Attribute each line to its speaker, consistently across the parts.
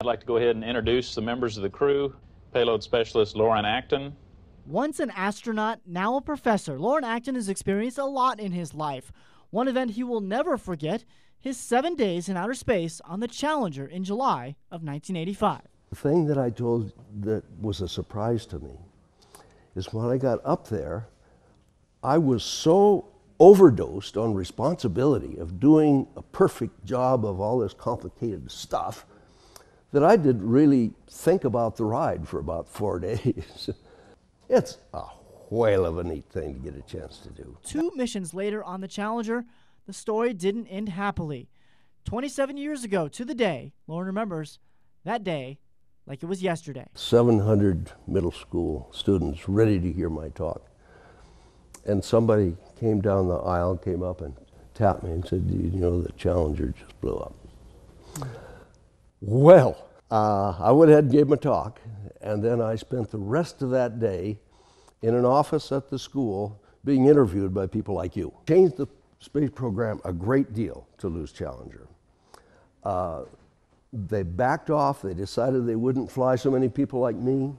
Speaker 1: like to go ahead and introduce the members of the crew. Payload Specialist Lauren Acton.
Speaker 2: Once an astronaut, now a professor, Lauren Acton has experienced a lot in his life. One event he will never forget, his 7 days in outer space on the Challenger in July of 1985.
Speaker 3: The thing that I told that was a surprise to me is when I got up there, I was so overdosed on responsibility of doing a perfect job of all this complicated stuff that I didn't really think about the ride for about 4 days. It's a whale of a neat thing to get a chance to do.
Speaker 2: 2 missions later on the Challenger, the story didn't end happily. 27 years ago to the day, Lauren remembers that day like it was yesterday.
Speaker 3: 700 middle school students ready to hear my talk. And somebody came down the aisle, came up and tapped me and said, "Do you know the Challenger just blew up?" Well, I went ahead and gave him a talk, and then I spent the rest of that day in an office at the school being interviewed by people like you. Changed the space program a great deal to lose Challenger. They backed off. They decided they wouldn't fly so many people like me.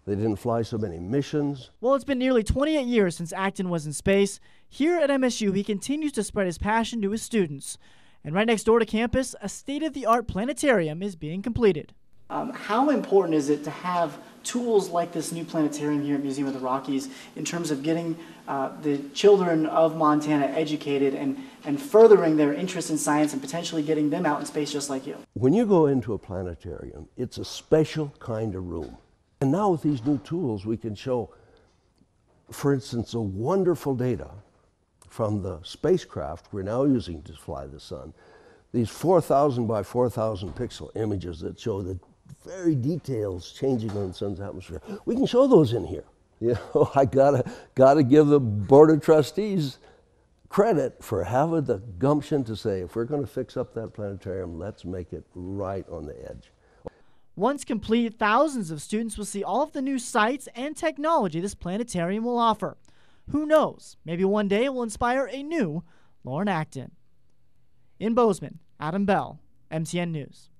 Speaker 3: They didn't fly so many missions.
Speaker 2: Well, it's been nearly 28 years since Acton was in space. Here at MSU, he continues to spread his passion to his students. And right next door to campus, a state-of-the-art planetarium is being completed. How important is it to have tools like this new planetarium here at Museum of the Rockies in terms of getting the children of Montana educated and furthering their interest in science and potentially getting them out in space just like you?
Speaker 3: When you go into a planetarium, it's a special kind of room. And now with these new tools, we can show, for instance, the wonderful data from the spacecraft we're now using to fly the sun. These 4,000 by 4,000 pixel images that show the very details changing on the sun's atmosphere. We can show those in here. You know, I gotta give the Board of Trustees credit for having the gumption to say, if we're going to fix up that planetarium, let's make it right on the edge.
Speaker 2: Once complete, thousands of students will see all of the new sights and technology this planetarium will offer. Who knows, maybe one day it will inspire a new Lauren Acton. In Bozeman, Adam Bell, MTN News.